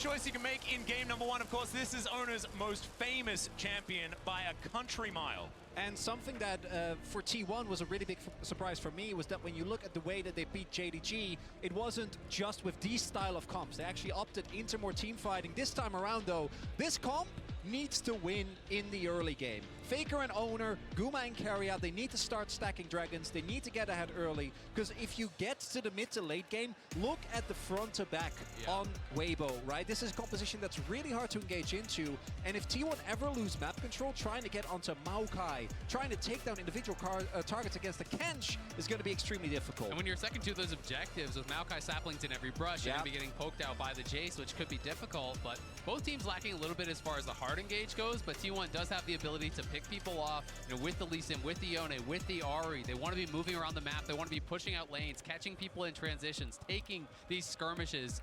choice you can make in game number 1. Of course, this is Owner's most famous champion by a country mile. And something that for T1 was a really big surprise for me was that when you look at the way that they beat JDG, it wasn't just with these style of comps. They actually opted into more team fighting. This time around though, this comp needs to win in the early game. Faker and Owner, Guma and Carrier, they need to start stacking dragons. They need to get ahead early, because if you get to the mid to late game, look at the front to back on Weibo, right? This is a composition that's really hard to engage into, and if T1 ever lose map control, trying to get onto Maokai, trying to take down individual targets against the Kench is going to be extremely difficult. And when you're second to those objectives, with Maokai saplings in every brush, you're going to be getting poked out by the Jace, which could be difficult, but both teams lacking a little bit as far as the hard engage goes, but T1 does have the ability to pick people off, you know, with the Lee Sin, with the Yone, with the Ahri. They want to be moving around the map. They want to be pushing out lanes, catching people in transitions, taking these skirmishes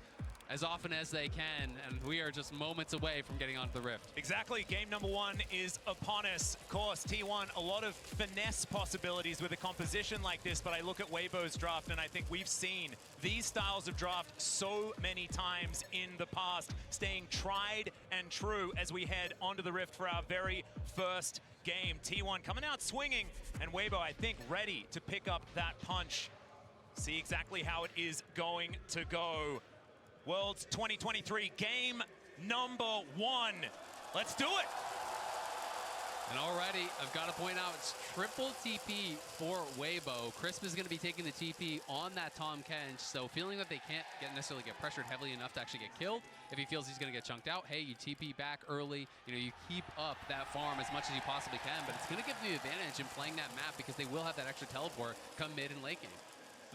as often as they can, and we are just moments away from getting onto the Rift. Exactly. Game number 1 is upon us. Of course, T1, a lot of finesse possibilities with a composition like this, but I look at Weibo's draft, and I think we've seen these styles of draft so many times in the past, staying tried and true as we head onto the Rift for our very first game. T1 coming out swinging, and Weibo, I think, ready to pick up that punch. See exactly how it is going to go. Worlds 2023, game number 1. Let's do it. And already, I've got to point out, it's triple TP for Weibo. Crisp is going to be taking the TP on that Tahm Kench, so feeling that they can't necessarily get pressured heavily enough to actually get killed. If he feels he's going to get chunked out, hey, you TP back early. You know, you keep up that farm as much as you possibly can, but it's going to give you the advantage in playing that map because they will have that extra teleport come mid and late game.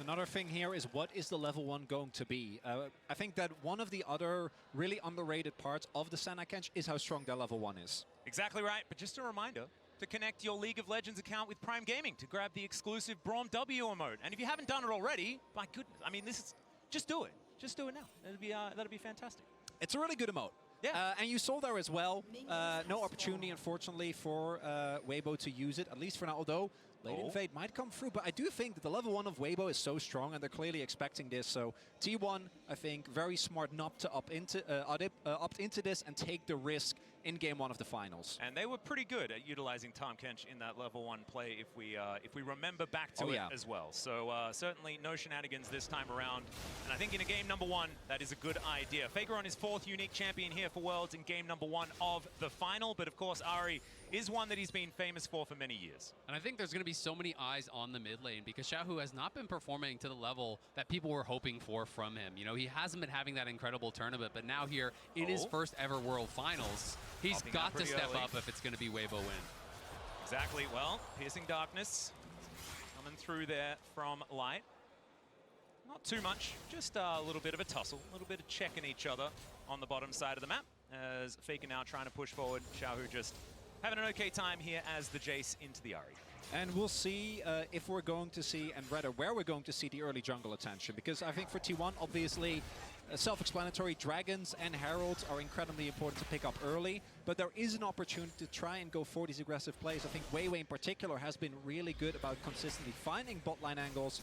Another thing here is, what is the level 1 going to be? I think that one of the other really underrated parts of the Senna Kench is how strong their level 1 is. Exactly right, but just a reminder to connect your League of Legends account with Prime Gaming to grab the exclusive Braum W emote. And if you haven't done it already, my goodness, I mean, this is, just do it. Just do it now. That'll be fantastic. It's a really good emote. Yeah. And you saw there as well, no opportunity, unfortunately, for Weibo to use it, at least for now, although Late Invade might come through. But I do think that the level 1 of Weibo is so strong, and they're clearly expecting this. So T1, I think, very smart not to opt into this and take the risk in game 1 of the finals. And they were pretty good at utilizing Tahm Kench in that level 1 play, if we remember back to it as well. So certainly no shenanigans this time around. And I think in a game number 1, that is a good idea. Faker on his 4th unique champion here for Worlds in game number 1 of the final. But of course, Ahri is one that he's been famous for many years. And I think there's going to be so many eyes on the mid lane because Xiaohu has not been performing to the level that people were hoping for from him. You know, he hasn't been having that incredible tournament, but now here in his first ever World Finals, he's got to step up if it's going to be Weibo win. Exactly. Well, Piercing Darkness coming through there from Light. Not too much, just a little bit of a tussle, a little bit of checking each other on the bottom side of the map. As Faker now trying to push forward, Xiaohu just having an okay time here as the Jace into the Ahri. And we'll see if we're going to see, and rather where we're going to see the early jungle attention. Because I think for T1, obviously, self-explanatory, Dragons and Heralds are incredibly important to pick up early. But there is an opportunity to try and go for these aggressive plays. I think Weiwei in particular has been really good about consistently finding bot line angles.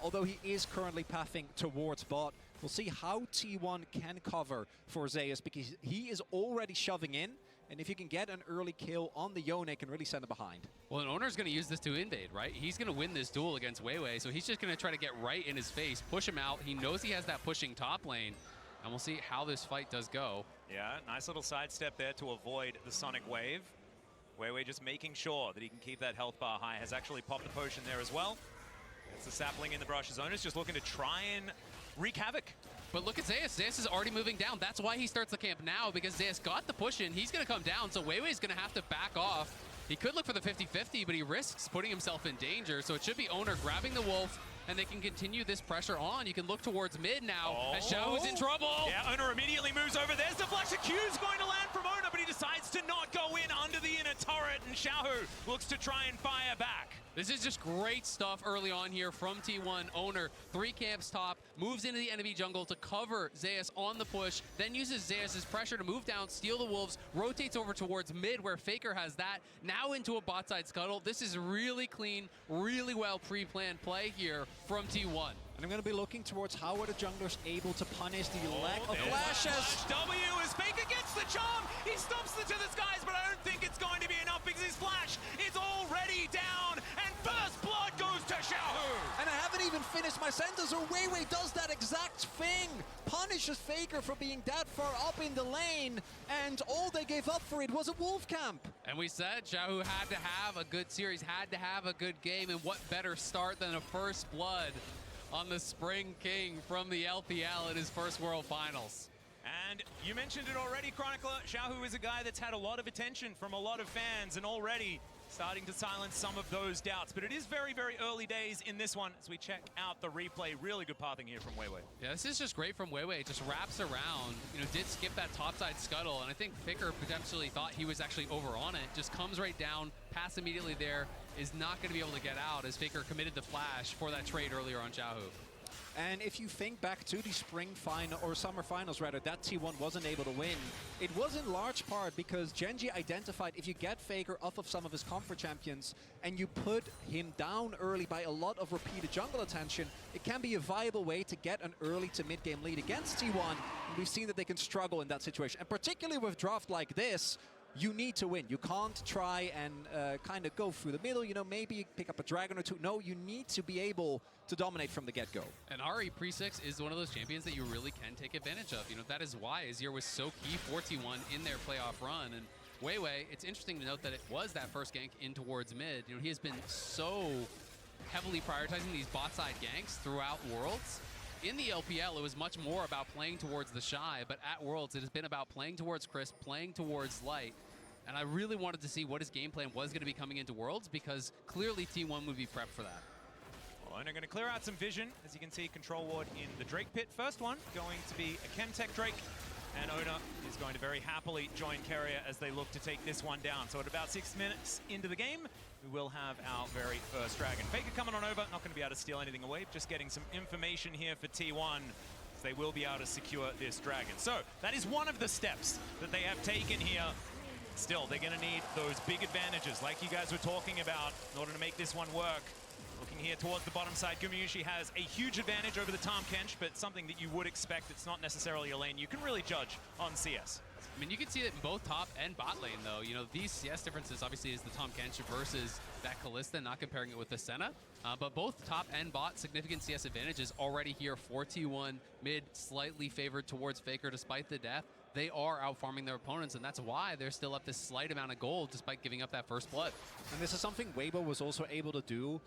Although he is currently pathing towards bot. We'll see how T1 can cover for Zeus, because he is already shoving in. And if you can get an early kill on the Yone, it can really send him behind. Well, an Owner's going to use this to invade, right? He's going to win this duel against Weiwei, so he's just going to try to get right in his face, push him out. He knows he has that pushing top lane, and we'll see how this fight does go. Yeah, nice little sidestep there to avoid the Sonic Wave. Weiwei just making sure that he can keep that health bar high. Has actually popped a potion there as well. It's the sapling in the brush. His Owner's just looking to try and wreak havoc. But look at Zeus. Zeus is already moving down. That's why he starts the camp now, because Zeus got the push in. He's going to come down, so Weiwei's going to have to back off. He could look for the 50-50, but he risks putting himself in danger. So it should be Owner grabbing the Wolf, and they can continue this pressure on. You can look towards mid now, as Xiaohu's in trouble. Yeah, Owner immediately moves over. There's the flash. A Q's going to land from Owner, but he decides to not go in under the inner turret, and Xiaohu looks to try and fire back. This is just great stuff early on here from T1. Owner, 3 camps top, moves into the enemy jungle to cover Zeus on the push, then uses Zeus' pressure to move down, steal the Wolves, rotates over towards mid where Faker has that, now into a bot side scuttle. This is really clean, really well pre-planned play here from T1. And I'm going to be looking towards how are the junglers able to punish the lack of There's flashes. Flash W as Faker gets the charm. He stomps it to the skies, but I don't think it's going to be enough because his flash is already down. And first blood goes to Xiaohu. And I haven't even finished my sentence, or Weiwei does that exact thing. Punishes Faker for being that far up in the lane, and all they gave up for it was a wolf camp. And we said Xiaohu had to have a good series, had to have a good game, and what better start than a first blood on the Spring King from the LPL in his first World Finals. And you mentioned it already, Chronicler. Xiaohu is a guy that's had a lot of attention from a lot of fans and already starting to silence some of those doubts. But it is very, very early days in this one as we check out the replay. Really good pathing here from Weiwei. Yeah, this is just great from Weiwei. It just wraps around, did skip that topside scuttle, and I think Faker potentially thought he was actually over on it. Just comes right down, pass immediately there, is not going to be able to get out as Faker committed the flash for that trade earlier on Xiaohu. And if you think back to the spring final, or summer finals rather, that T1 wasn't able to win, it was in large part because Gen.G identified if you get Faker off of some of his comfort champions and you put him down early by a lot of repeated jungle attention, it can be a viable way to get an early to mid-game lead against T1. And we've seen that they can struggle in that situation. And particularly with draft like this, you need to win. You can't try and kind of go through the middle, maybe pick up a dragon or two. No, you need to be able to dominate from the get-go. And Ari Pre-6 is one of those champions that you really can take advantage of. That is why Azir was so key for T1 in their playoff run. And Weiwei, it's interesting to note that it was that first gank in towards mid. He has been so heavily prioritizing these bot-side ganks throughout Worlds. In the LPL, it was much more about playing towards the Shy, but at Worlds, it has been about playing towards Crisp, playing towards Light. And I really wanted to see what his game plan was going to be coming into Worlds, because clearly T1 would be prepped for that. Well, and they're going to clear out some vision. As you can see, Control Ward in the Drake pit. First one going to be a Chemtech Drake. And Ona is going to very happily join Keria as they look to take this one down. So at about 6 minutes into the game, we will have our very first dragon. Faker coming on over, not going to be able to steal anything away. Just getting some information here for T1. They will be able to secure this dragon. So that is one of the steps that they have taken here. Still, they're going to need those big advantages like you guys were talking about in order to make this one work. Looking here towards the bottom side, Gumayusi has a huge advantage over the Tahm Kench, but something that you would expect. It's not necessarily a lane you can really judge on CS. I mean, you can see it in both top and bot lane, though. These CS differences, obviously, is the Tahm Kench versus that Kalista, not comparing it with the Senna. But both top and bot, significant CS advantages already here for T1. Mid, slightly favored towards Faker despite the death. They are out-farming their opponents, and that's why they're still up this slight amount of gold despite giving up that first blood. And this is something Weibo was also able to do.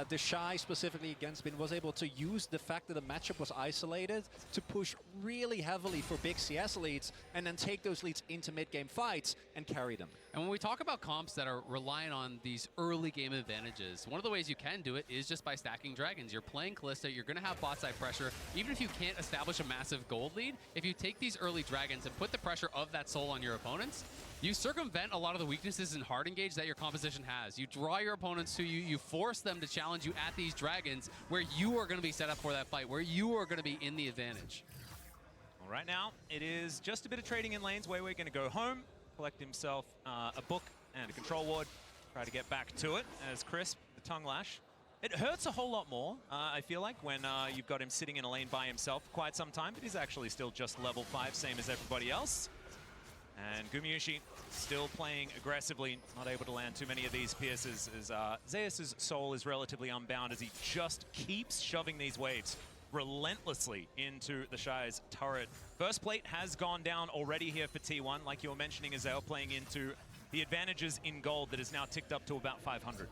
The Shy, specifically against Bin, was able to use the fact that the matchup was isolated to push really heavily for big CS leads and then take those leads into mid-game fights and carry them. And when we talk about comps that are relying on these early game advantages, one of the ways you can do it is just by stacking dragons. You're playing Kalista, you're going to have bot side pressure. Even if you can't establish a massive gold lead, if you take these early dragons and put the pressure of that soul on your opponents, you circumvent a lot of the weaknesses in hard engage that your composition has. You draw your opponents to you, you force them to challenge you at these dragons where you are going to be set up for that fight, where you are going to be in the advantage. Well, right now, it is just a bit of trading in lanes. Weiwei going to go home, collect himself a book and a Control Ward, try to get back to it as Crisp, the Tongue Lash. It hurts a whole lot more, I feel like, when you've got him sitting in a lane by himself for quite some time, but he's actually still just level 5, same as everybody else. And Gumayusi still playing aggressively, not able to land too many of these pierces as Zeus' soul is relatively unbound as he just keeps shoving these waves relentlessly into the Shy's turret. First plate has gone down already here for T1, like you were mentioning, Azel playing into the advantages in gold that is now ticked up to about 500.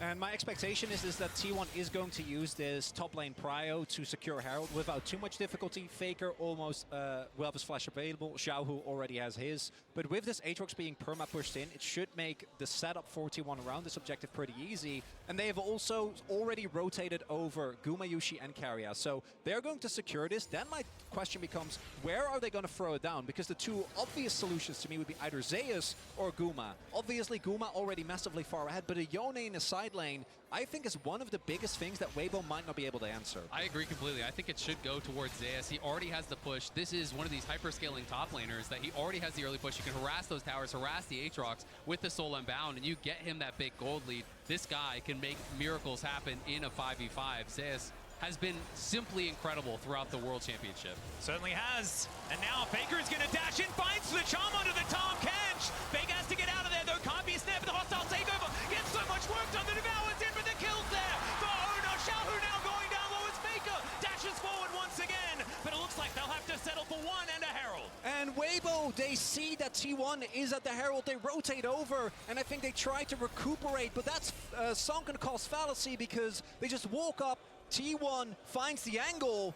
And my expectation is that T1 is going to use this top lane prio to secure Herald without too much difficulty. Faker almost will have his flash available. Xiaohu already has his. But with this Aatrox being perma-pushed in, it should make the setup for T1 around this objective pretty easy. And they have also already rotated over Gumayusi and Keria. So they're going to secure this. Then my question becomes, where are they going to throw it down? Because the two obvious solutions to me would be either Zeus or Guma. Obviously, Guma already massively far ahead, but a Yone in a side lane, I think, is one of the biggest things that Weibo might not be able to answer. I agree completely. I think it should go towards Zeus. He already has the push. This is one of these hyper-scaling top laners that he already has the early push. You can harass those towers, harass the Aatrox with the Soul Unbound, and you get him that big gold lead. This guy can make miracles happen in a 5v5. Zeus has been simply incredible throughout the World Championship. Certainly has. And now Faker is going to dash in, finds the charm onto the Tom Kench. Faker has to get out of there, though. Can't be snared, but the hostile takeover gets so much work done. The Devour's in, but the kill's there for Owner. Xiaohu now going down low as Faker dashes forward once again. But it looks like they'll have to settle for one and a Herald. And Weibo, they see that T1 is at the Herald. They rotate over, and I think they try to recuperate, but that's sunken cost fallacy because they just walk up. T1 finds the angle,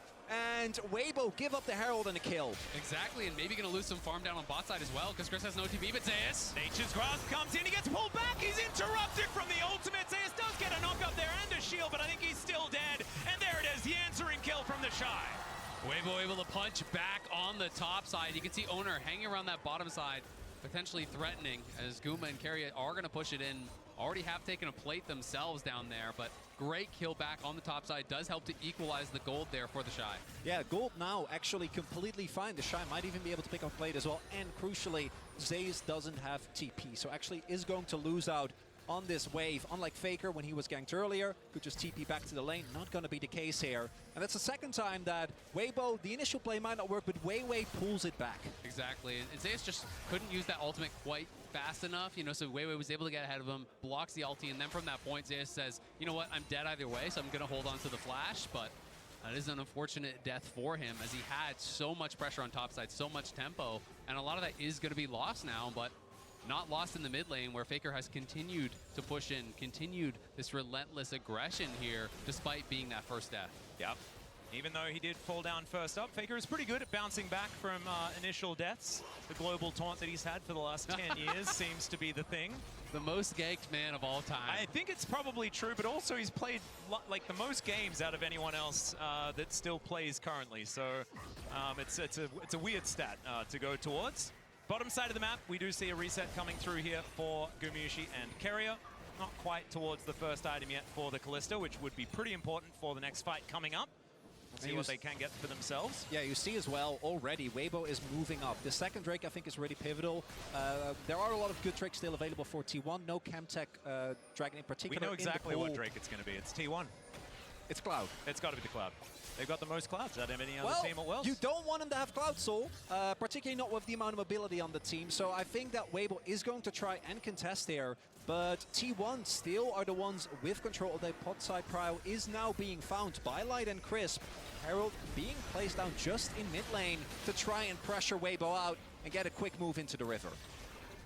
and Weibo give up the Herald and a kill. Exactly, and maybe going to lose some farm down on bot side as well, because Chris has no TP, but Zeus. Nature's Grasp comes in, he gets pulled back, he's interrupted from the ultimate. Zeus does get a knock up there and a shield, but I think he's still dead. And there it is, the answering kill from the Shy. Weibo able to punch back on the top side. You can see Owner hanging around that bottom side, potentially threatening, as Guma and Carrier are going to push it in. Already have taken a plate themselves down there, but great kill back on the top side. Does help to equalize the gold there for the Shy. Yeah, gold now actually completely fine. The Shy might even be able to pick up plate as well. And crucially, Zeus doesn't have TP, so actually is going to lose out on this wave. Unlike Faker when he was ganked earlier, could just TP back to the lane. Not going to be the case here. And that's the second time that Weibo, the initial play might not work, but Weiwei pulls it back. Exactly. And Zeus just couldn't use that ultimate quite fast enough, you know, so Weiwei was able to get ahead of him, blocks the ulti, and then from that point, Zeus says, you know what, I'm dead either way, so I'm going to hold on to the flash, but that is an unfortunate death for him, as he had so much pressure on top side, so much tempo, and a lot of that is going to be lost now, but not lost in the mid lane, where Faker has continued to push in, continued this relentless aggression here, despite being that first death. Yep. Even though he did fall down first up, Faker is pretty good at bouncing back from initial deaths. The global taunt that he's had for the last 10 years seems to be the thing. The most ganked man of all time. I think it's probably true, but also he's played like the most games out of anyone else that still plays currently. So it's a weird stat to go towards. Bottom side of the map, we do see a reset coming through here for Gumushi and Carrier. Not quite towards the first item yet for the Kalista, which would be pretty important for the next fight coming up. See what they can get for themselves. Yeah, you see as well already, Weibo is moving up. The second Drake, I think, is really pivotal. There are a lot of good Drakes still available for T1. No Chemtech Dragon in particular. We know exactly what Drake it's going to be. It's T1. It's Cloud. It's got to be the Cloud. They've got the most Clouds out of any other team at Worlds. You don't want him to have Cloud Soul, particularly not with the amount of mobility on the team. So I think that Weibo is going to try and contest here. But T1 still are the ones with control of their pot side. Prio is now being found by Light and Crisp. Herald being placed down just in mid lane to try and pressure Weibo out and get a quick move into the river.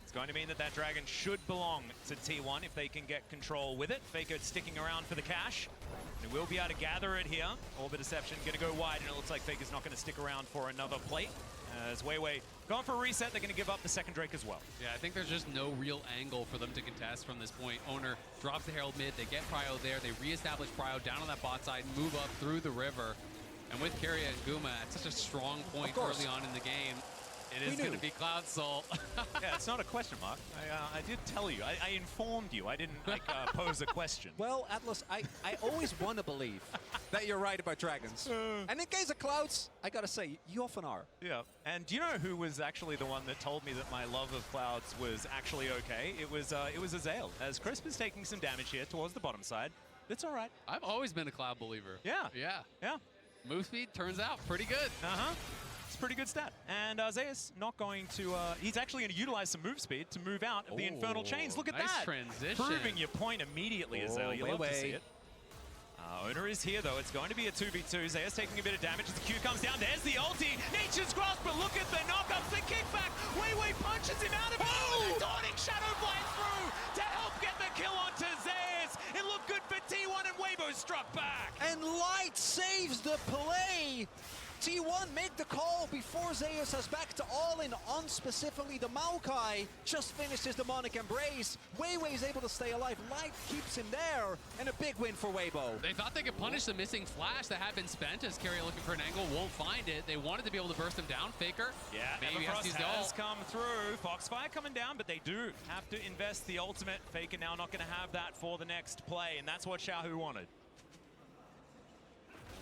It's going to mean that that dragon should belong to T1 if they can get control with it. Faker sticking around for the cash. They will be able to gather it here. Orbit Deception going to go wide, and it looks like Faker's not going to stick around for another plate. As Weiwei going for a reset, they're going to give up the second Drake as well. Yeah, I think there's just no real angle for them to contest from this point. Owner drops the Herald mid, they get Prio there, they reestablish Prio down on that bot side, move up through the river. And with Carrier and Guma at such a strong point early on in the game, it is going to be Cloud Soul. Yeah, it's not a question mark. I did tell you. I informed you. I didn't pose a question. Well, Atlas, I always want to believe that you're right about dragons. And in case of Clouds, I got to say, you often are. Yeah. And do you know who was actually the one that told me that my love of Clouds was actually okay? It was Azael. As Crisp is taking some damage here towards the bottom side. It's all right. I've always been a Cloud believer. Yeah. Yeah. Yeah. Move speed turns out pretty good. Uh-huh. It's a pretty good stat. And Zeus not going to... he's actually going to utilize some move speed to move out of the Infernal Chains. Look at nice that. Transition. Proving your point immediately, Azael. You love to see it. Owner is here, though. It's going to be a 2v2. Zeus taking a bit of damage as the Q comes down. There's the ulti. Nature's Grasp, but look at the knockups. The kickback. Weiwei punches him out of it. Oh! The Daunting Shadow flies through to help get the kill onto Zeus. It looked good for T1, and Weibo struck back. And Light saves the play. T1 make the call before Zeus has back to all-in on specifically the Maokai. Just finished his demonic embrace. Weiwei is able to stay alive. Light keeps him there, and a big win for Weibo. They thought they could punish the missing flash that had been spent as Carrier looking for an angle, won't find it. They wanted to be able to burst him down. Faker. Yeah, maybe Everfrost has come through. Foxfire coming down, but they do have to invest the ultimate. Faker now not going to have that for the next play, and that's what Xiaohu wanted.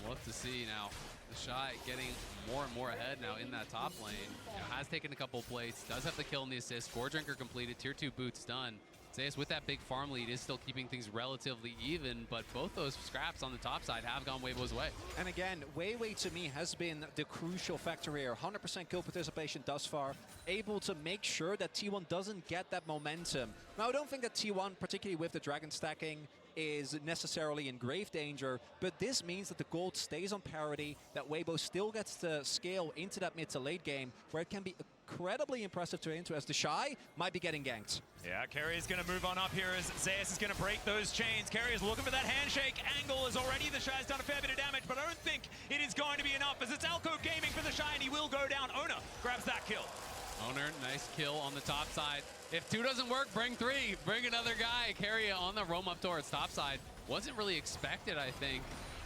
We'll have to see now. The Shy getting more and more ahead now in that top lane. You know, has taken a couple plates, does have the kill and the assist. Score Drinker completed, tier 2 boots done. Zeus with that big farm lead is still keeping things relatively even, but both those scraps on the top side have gone Weibo's way. And again, Weiwei to me has been the crucial factor here. 100% kill participation thus far, able to make sure that T1 doesn't get that momentum. Now, I don't think that T1, particularly with the dragon stacking, is necessarily in grave danger, but this means that the gold stays on parity, that Weibo still gets to scale into that mid to late game, where it can be incredibly impressive to enter, as the Shy might be getting ganked. Yeah, Kerry is going to move on up here as Zeus is going to break those chains. Kerry is looking for that handshake angle as already the Shy's done a fair bit of damage, but I don't think it is going to be enough as it's Alco Gaming for the Shy, and he will go down. Ona grabs that kill. Owner, nice kill on the top side. If 2 doesn't work, bring 3. Bring another guy. Carry on the roam up towards top side. Wasn't really expected, I think,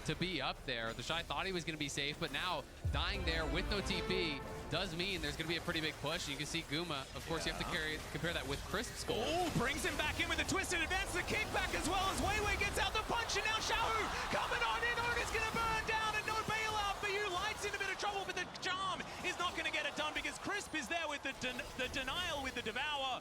to be up there. The Shy thought he was going to be safe, but now dying there with no TP does mean there's going to be a pretty big push. You can see Guma. Of course, you have to compare that with Crisp's goal. Oh, brings him back in with a twisted advance. The kickback as well as Weiwei gets out the punch, and now Shahu coming on in. Ona's going to burn down, and no bailout for you. Light's in a bit of trouble, but the charm is not going to get it done because Crisp is there with the denial with the Devour,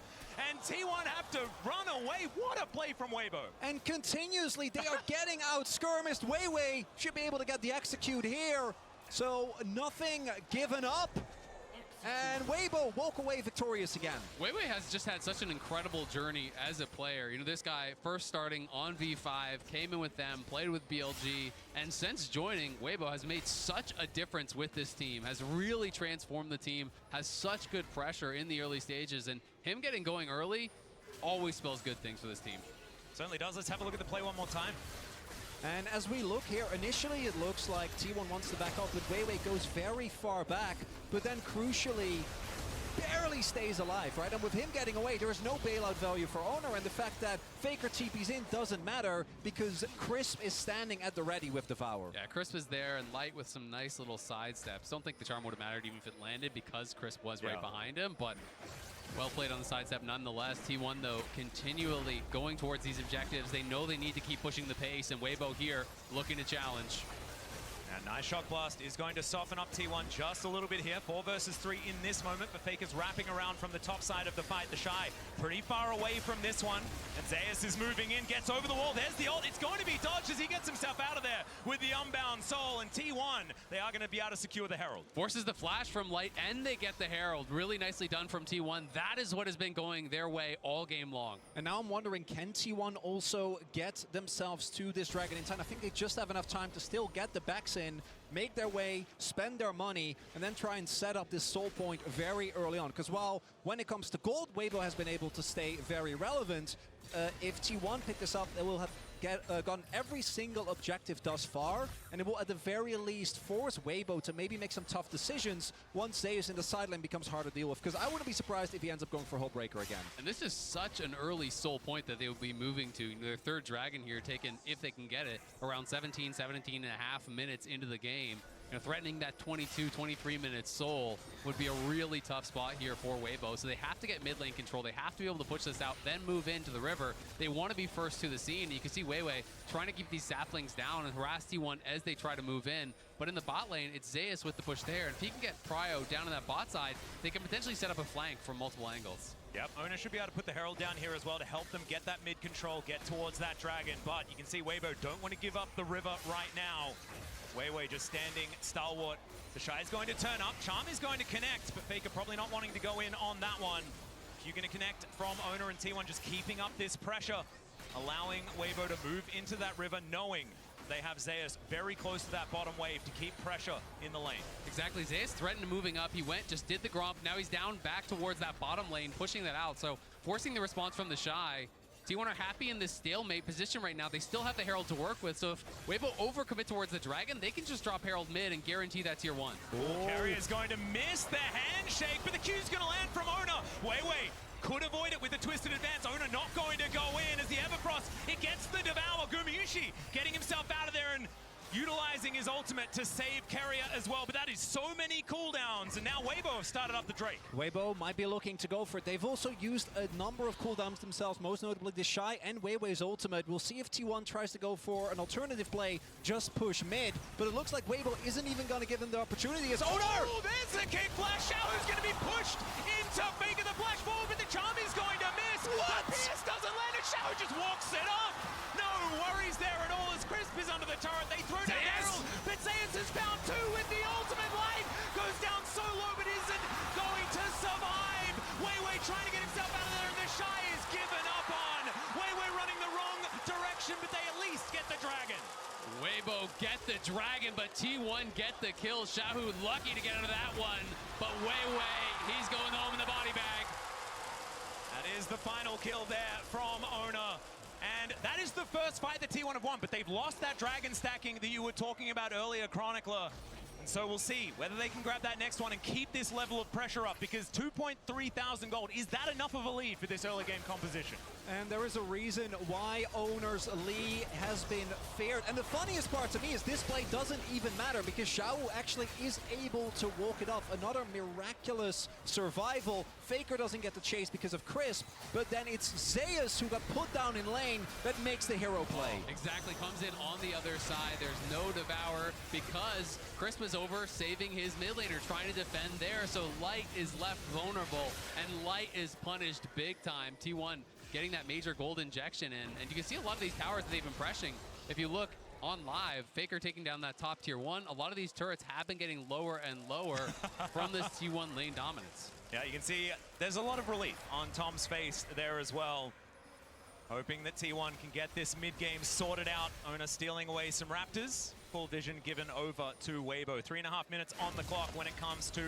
and T1 have to run away. What a play from Weibo. And continuously, they are getting out skirmished. Weiwei should be able to get the execute here. So nothing given up. And Weibo walk away victorious again. Weiwei has just had such an incredible journey as a player. You know, this guy first starting on V5, came in with them, played with BLG, and since joining, Weibo has made such a difference with this team, has really transformed the team, has such good pressure in the early stages, and him getting going early always spells good things for this team. Certainly does. Let's have a look at the play one more time. And as we look here, initially it looks like T1 wants to back up, but Weiwei goes very far back, but then crucially barely stays alive, right? And with him getting away, there is no bailout value for Owner, and the fact that Faker TP's in doesn't matter because Crisp is standing at the ready with Devour. Yeah, Crisp is there, and Light with some nice little side steps. Don't think the charm would have mattered even if it landed because Crisp was right behind him, but well played on the sidestep nonetheless. T1, though, continually going towards these objectives. They know they need to keep pushing the pace, and Weibo here looking to challenge. And nice shock blast is going to soften up T1 just a little bit here. 4 versus 3 in this moment, but Faker's wrapping around from the top side of the fight. The Shy pretty far away from this one. And Zeus is moving in, gets over the wall. There's the ult. It's going to be dodged as he gets himself out of there with the unbound soul. And T1, they are going to be able to secure the Herald. Forces the flash from Light, and they get the Herald. Really nicely done from T1. That is what has been going their way all game long. And now I'm wondering, can T1 also get themselves to this Dragon in time? I think they just have enough time to still get the backs in, make their way, spend their money, and then try and set up this soul point very early on. Because while when it comes to gold, Weibo has been able to stay very relevant, if T1 pick this up, they will have gotten every single objective thus far, and it will at the very least force Weibo to maybe make some tough decisions once Zeus in the sideline becomes hard to deal with, because I wouldn't be surprised if he ends up going for Hullbreaker again. And this is such an early soul point that they will be moving to. Their 3rd dragon here taken, if they can get it, around 17 and a half minutes into the game. You know, threatening that 22, 23 minute soul would be a really tough spot here for Weibo. So they have to get mid lane control. They have to be able to push this out, then move into the river. They want to be first to the scene. You can see Weiwei trying to keep these saplings down and harass T1 as they try to move in. But in the bot lane, it's Zeus with the push there. And if he can get Pryo down in that bot side, they can potentially set up a flank from multiple angles. Yep, Owner should be able to put the Herald down here as well to help them get that mid control, get towards that dragon. But you can see Weibo don't want to give up the river right now. Weiwei just standing stalwart. The Shy is going to turn up. Charm is going to connect, but Faker probably not wanting to go in on that one. You're going to connect from Owner and T1, just keeping up this pressure, allowing Weibo to move into that river, knowing they have Zeus very close to that bottom wave to keep pressure in the lane. Exactly. Zeus threatened moving up. He went, just did the Gromp. Now he's down back towards that bottom lane, pushing that out. So forcing the response from the Shy. T1 are happy in this stalemate position right now. They still have the Herald to work with, so if Weibo overcommit towards the Dragon, they can just drop Herald mid and guarantee that tier 1. Carrier is going to miss the handshake, but the Q's going to land from Owner. Weiwei could avoid it with the twisted advance. Owner not going to go in as the Everfrost, it gets the Devour. Gumayushi getting himself out of there and utilizing his ultimate to save Carrier as well, but that is so many cooldowns, and now Weibo have started up the Drake. Weibo might be looking to go for it. They've also used a number of cooldowns themselves, most notably the Shy and Weiwei's ultimate. We'll see if T1 tries to go for an alternative play, just push mid, but it looks like Weibo isn't even going to give them the opportunity as Oh, there's the kick flash. Shao's going to be pushed into Faker the flash forward, but the charm is going to miss. What? Pierce doesn't Crisp is under the turret. They throw down Zayas! Errol, but Zayas has found two with the ultimate life. Goes down so low, but isn't going to survive. Weiwei trying to get himself out of there, and the Shy is given up on. Weiwei running the wrong direction, but they at least get the dragon. Weibo get the dragon, but T1 get the kill. Xiaohu lucky to get out of that one, but Weiwei, he's going home in the body bag. That is the final kill there from Ona. And that is the first fight that T1 have won, but they've lost that dragon stacking that you were talking about earlier, Chronicler. And so we'll see whether they can grab that next one and keep this level of pressure up, because 2.3 thousand gold, is that enough of a lead for this early game composition? And there is a reason why Owner's Lee has been feared. And the funniest part to me is this play doesn't even matter, because Xiao actually is able to walk it off. Another miraculous survival. Faker doesn't get the chase because of Crisp, but then it's Zayas who got put down in lane that makes the hero play. Exactly, comes in on the other side. There's no Devour because Crisp is over saving his mid laner, trying to defend there. So Light is left vulnerable, and Light is punished big time. T1 getting that major gold injection in, and you can see a lot of these towers that they've been pressing. If you look on live, Faker taking down that top tier 1. A lot of these turrets have been getting lower and lower from this T1 lane dominance. Yeah, you can see there's a lot of relief on Tom's face there as well. Hoping that T1 can get this mid-game sorted out. Ona stealing away some Raptors. Full vision given over to Weibo. 3.5 minutes on the clock when it comes to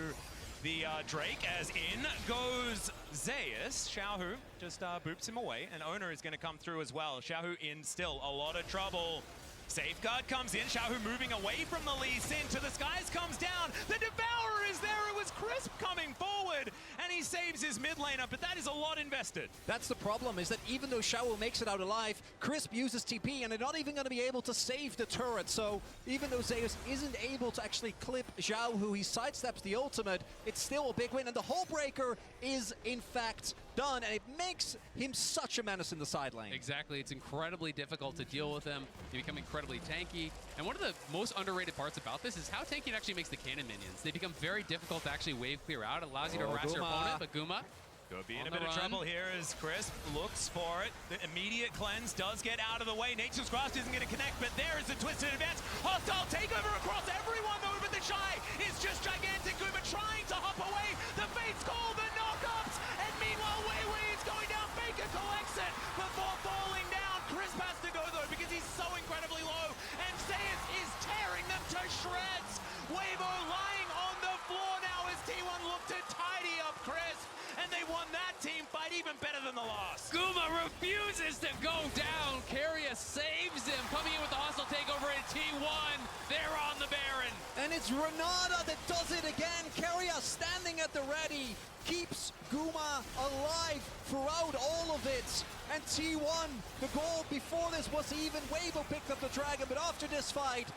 the Drake, as in goes Zayas. Xiaohu just boops him away, and Ona is going to come through as well. Xiaohu in still a lot of trouble. Safeguard comes in. Xiaohu moving away from the Lee Sin to the skies, comes down. The Devourer is there. It was Crisp coming forward, and he saves his mid laner, but that is a lot invested. That's the problem, is that even though Xiao makes it out alive, Crisp uses TP, and they're not even going to be able to save the turret. So even though Zeus isn't able to actually clip Xiao, who he sidesteps the ultimate, it's still a big win. And the Hull Breaker is, in fact, done, and it makes him such a menace in the side lane. Exactly, it's incredibly difficult to deal with him. They become incredibly tanky. And one of the most underrated parts about this is how tanky it actually makes the cannon minions. They become very difficult to actually wave clear out. It allows you to harass your opponent, but Guma could be in a bit of trouble here as Crisp looks for it. The immediate cleanse does get out of the way. Nature's Grasp isn't going to connect, but there is a twisted advance. Hostile takeover across everyone, though, but the Shy is just gigantic. Guma trying to hop away. The Fates call the knockups, and meanwhile, Weiwei is going down. Faker collects it before falling down. Crisp has to go, though, because he's so incredibly low, and Zayas is tearing them to shreds. Weibo lying on the floor now as T1 look to tidy up Crisp. And they won that team fight even better than the last. Guma refuses to go down. Keria saves him, coming in with the hostile takeover in T1. They're on the Baron. And it's Renata that does it again. Keria standing at the ready, keeps Guma alive throughout all of it. And T1, the goal before this was even. Weibo picked up the dragon, but after this fight,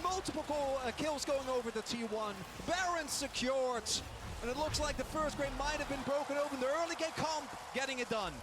multiple kills going over the T1. Baron secured. And it looks like the first grade might have been broken open. The early game comp getting it done.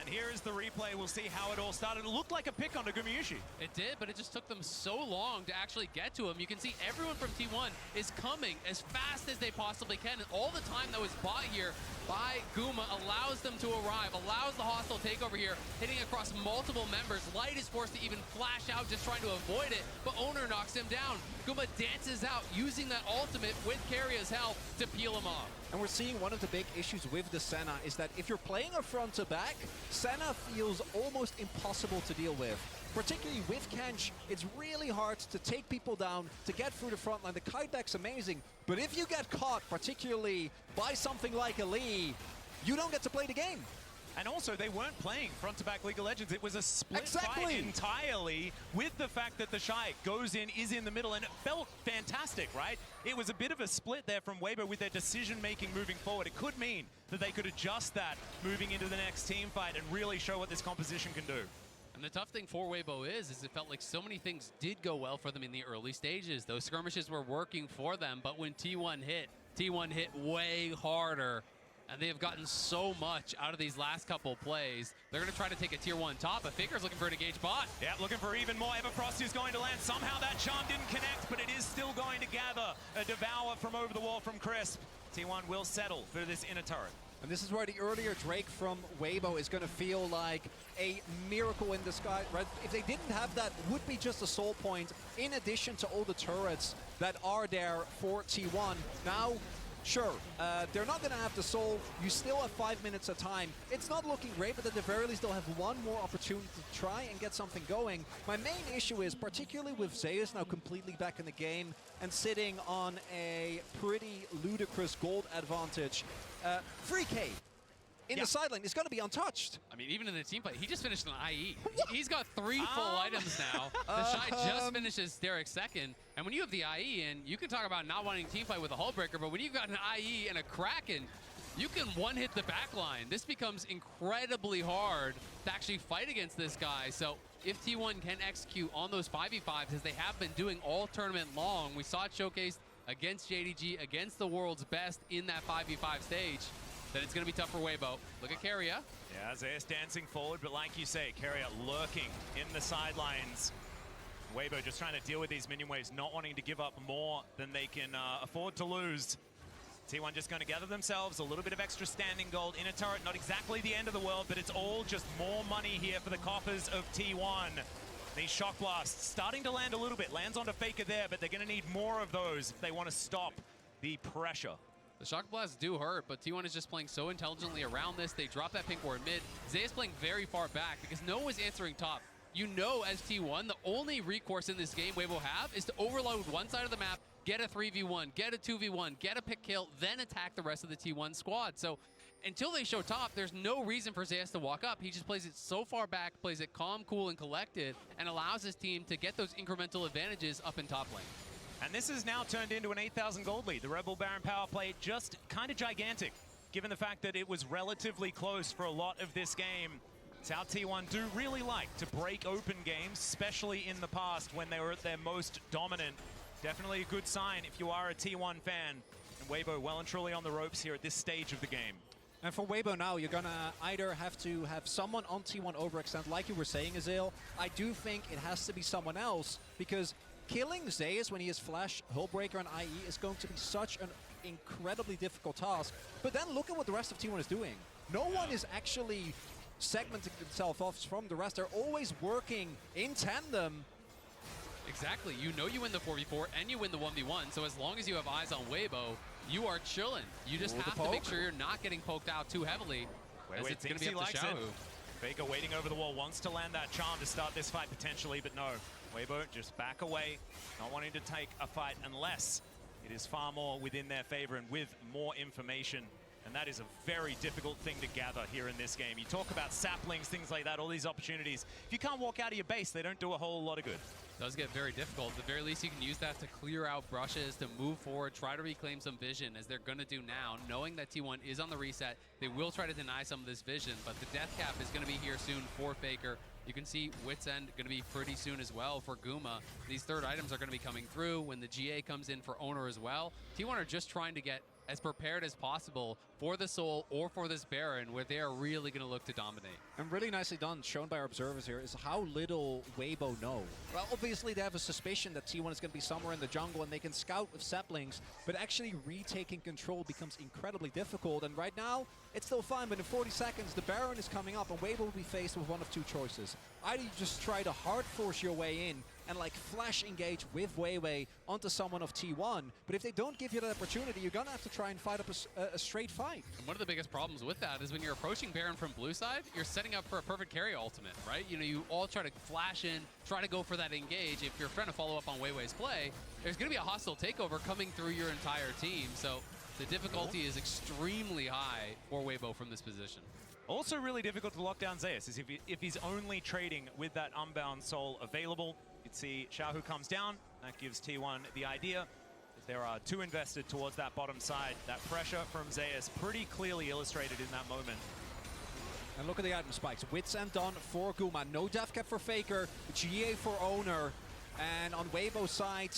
And here is the replay. We'll see how it all started. It looked like a pick on Gumayushi. It did, but it just took them so long to actually get to him. You can see everyone from T1 is coming as fast as they possibly can. And all the time that was bought here by Guma allows them to arrive, allows the hostile takeover here, hitting across multiple members. Light is forced to even flash out, just trying to avoid it, but Owner knocks him down. Guma dances out, using that ultimate with Keria's help to peel him off. And we're seeing one of the big issues with the Senna is that if you're playing a front to back, Senna feels almost impossible to deal with. Particularly with Kench, it's really hard to take people down, to get through the front line. The kite back's amazing, but if you get caught, particularly by something like a Lee, you don't get to play the game. And also, they weren't playing front-to-back League of Legends. It was a split Exactly. fight entirely, with the fact that the Shy goes in, is in the middle, and it felt fantastic, right? It was a bit of a split there from Weibo with their decision-making moving forward. It could mean that they could adjust that moving into the next team fight and really show what this composition can do. And the tough thing for Weibo is it felt like so many things did go well for them in the early stages. Those skirmishes were working for them, but when T1 hit way harder. And they have gotten so much out of these last couple plays. They're going to try to take a tier 1 top, but Faker's looking for an engaged bot. Yeah, looking for even more. Everfrost is going to land. Somehow that charm didn't connect, but it is still going to gather a Devour from over the wall from Crisp. T1 will settle for this inner turret. And this is where the earlier Drake from Weibo is going to feel like a miracle in disguise, right? If they didn't have that, would be just a soul point in addition to all the turrets that are there for T1. Now, sure, they're not going to have the soul. You still have 5 minutes of time. It's not looking great, but at the very least, they'll have one more opportunity to try and get something going. My main issue is, particularly with Zeus now completely back in the game and sitting on a pretty ludicrous gold advantage, 3K in the sideline is going to be untouched. I mean, even in the team fight, he just finished an IE. He's got 3 full items now. The Shy just finishes Derek's second. And when you have the IE in, you can talk about not wanting team fight with a Hullbreaker, but when you've got an IE and a Kraken, you can one-hit the backline. This becomes incredibly hard to actually fight against this guy. So if T1 can execute on those 5v5s, as they have been doing all tournament long, we saw it showcased against JDG, against the world's best in that 5v5 stage, then it's going to be tough for Weibo. Look at Keria. Yeah, Zeus dancing forward, but like you say, Keria lurking in the sidelines. Weibo just trying to deal with these minion waves, not wanting to give up more than they can afford to lose. T1 just going to gather themselves a little bit of extra standing gold in a turret. Not exactly the end of the world, but it's all just more money here for the coffers of T1. These shock blasts starting to land a little bit. Lands onto Faker there, but they're going to need more of those if they want to stop the pressure. The shock blasts do hurt, but T1 is just playing so intelligently around this. They drop that pink ward mid. Zeus playing very far back because no one's answering top. You know, as T1, the only recourse in this game Weibo have is to overload one side of the map, get a 3v1, get a 2v1, get a pick kill, then attack the rest of the T1 squad. So until they show top, there's no reason for Zeus to walk up. He just plays it so far back, plays it calm, cool, and collected, and allows his team to get those incremental advantages up in top lane. And this has now turned into an 8,000 gold lead. The Rebel Baron power play just kind of gigantic, given the fact that it was relatively close for a lot of this game. It's how T1 do really like to break open games, especially in the past when they were at their most dominant. Definitely a good sign if you are a T1 fan. And Weibo well and truly on the ropes here at this stage of the game. And for Weibo now, you're gonna either have to have someone on T1 overextend, like you were saying, Azil. I do think it has to be someone else, because killing Zeus when he has Flash, Hullbreaker, and IE is going to be such an incredibly difficult task. But then look at what the rest of T1 is doing. No one is actually segmenting themselves off from the rest. They're always working in tandem. Exactly. You know you win the 4v4 and you win the 1v1, so as long as you have eyes on Weibo, you are chilling. You just have to make sure you're not getting poked out too heavily, as it's going to be up to Xiaohu. Faker waiting over the wall, wants to land that charm to start this fight potentially, but no. Weibo just back away, not wanting to take a fight unless it is far more within their favor and with more information. And that is a very difficult thing to gather here in this game. You talk about saplings, things like that, all these opportunities. If you can't walk out of your base, they don't do a whole lot of good. It does get very difficult. At the very least, you can use that to clear out brushes, to move forward, try to reclaim some vision, as they're going to do now. Knowing that T1 is on the reset, they will try to deny some of this vision, but the death cap is going to be here soon for Faker. You can see Wit's End going to be pretty soon as well for Guma. These third items are going to be coming through when the GA comes in for Owner as well. T1 are just trying to get as prepared as possible for the Soul or for this Baron, where they are really going to look to dominate. And really nicely done, shown by our observers here, is how little Weibo know. Well, obviously they have a suspicion that T1 is going to be somewhere in the jungle and they can scout with saplings, but actually retaking control becomes incredibly difficult. And right now, it's still fine, but in 40 seconds, the Baron is coming up and Weibo will be faced with one of two choices. Either you just try to hard force your way in and like flash engage with Weiwei onto someone of T1, but if they don't give you that opportunity, you're gonna have to try and fight up a straight fight. And one of the biggest problems with that is when you're approaching Baron from blue side, you're setting up for a perfect carry ultimate, right? You know, you all try to flash in, try to go for that engage. If you're trying to follow up on Weiwei's play, there's gonna be a hostile takeover coming through your entire team, so the difficulty is extremely high for Weibo from this position. Also really difficult to lock down Zeus is if he's only trading with that Unbound Soul available. You can see Xiaohu comes down. That gives T1 the idea that there are two invested towards that bottom side. That pressure from Zeus pretty clearly illustrated in that moment. And look at the item spikes. Wits End done for Guma. No death cap for Faker. GA for Owner. And on Weibo's side,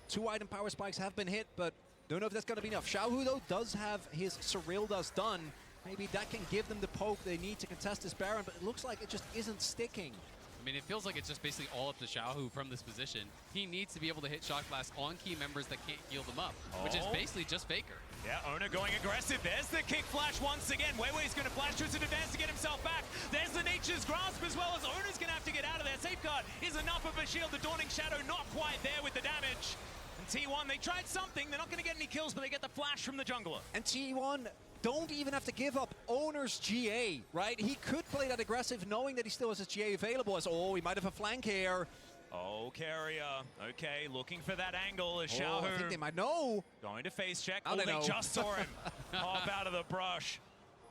2 item power spikes have been hit, but don't know if that's going to be enough. Xiaohu, though, does have his Cyrildas done. Maybe that can give them the poke they need to contest this Baron, but it looks like it just isn't sticking. I mean, it feels like it's just basically all up to Xiaohu from this position. He needs to be able to hit Shock Blast on key members that can't heal them up, which is basically just Faker. Yeah, Ona going aggressive. There's the kick flash once again. Weiwei's going to flash to his advance to get himself back. There's the Nature's Grasp as well as Ona's going to have to get out of there. Safeguard is enough of a shield. The Dawning Shadow not quite there with the damage. And T1, they tried something. They're not going to get any kills, but they get the flash from the jungler. And T1 don't even have to give up Owner's GA, right? He could play that aggressive knowing that he still has his GA available as, oh, he might have a flank here. Oh, Carrier. Okay, looking for that angle as Oh, Xiaohu I think they might know. going to face check. How Oh, they they know. just saw him hop out of the brush.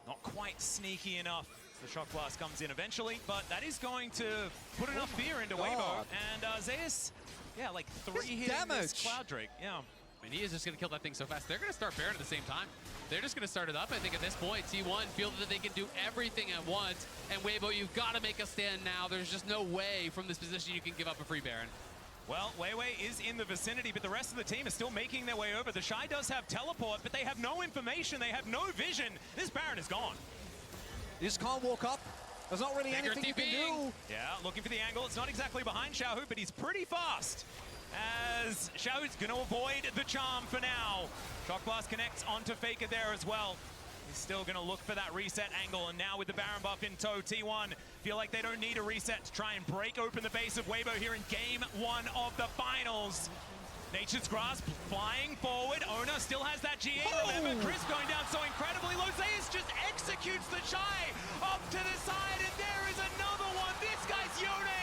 Not quite sneaky enough. The Shock Blast comes in eventually, but that is going to put enough fear into Weibo. God. And Zeus, yeah, like 3 His hitting damage. this Cloud Drake. Yeah. And he is just going to kill that thing so fast. They're going to start Baron at the same time. They're just going to start it up. I think at this point, T1 feel that they can do everything at once. And Weibo, you've got to make a stand now. There's just no way from this position you can give up a free Baron. Well, Weiwei is in the vicinity, but the rest of the team is still making their way over. The Shy does have teleport, but they have no information. They have no vision. This Baron is gone. You just can't walk up. There's not really Bigger anything you can TPing. do. Yeah, looking for the angle. It's not exactly behind Xiaohu, but he's pretty fast. As Xiaohu's going to avoid the charm for now. Shock Blast connects onto Faker there as well. He's still going to look for that reset angle, and now with the Baron buff in tow, T1 feel like they don't need a reset to try and break open the base of Weibo here in Game 1 of the finals. Nature's Grasp flying forward. Ona still has that GA, remember. Chris going down so incredibly low. Zeus just executes the Shy up to the side, and there is another one. This guy's Yone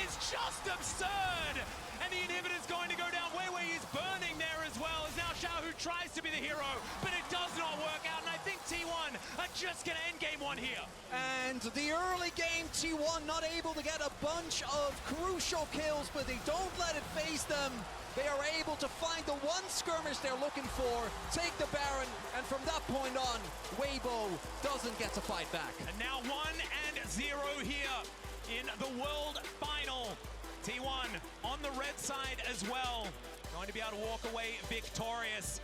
is just absurd. And the inhibitor's going to go down. Weiwei is burning there as well, as now Xiaohu tries to be the hero, but it does not work out, and I think T1 are just going to end Game 1 here. And the early game, T1 not able to get a bunch of crucial kills, but they don't let it phase them. They are able to find the one skirmish they're looking for, take the Baron, and from that point on, Weibo doesn't get to fight back. And now 1-0 here in the World Final. T1 on the red side as well, going to be able to walk away victorious.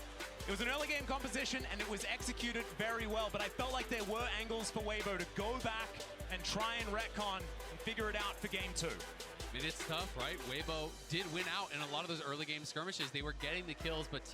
It was an early game composition and it was executed very well, but I felt like there were angles for Weibo to go back and try and retcon and figure it out for Game 2. I mean, it's tough, right? Weibo did win out in a lot of those early game skirmishes. They were getting the kills, but T1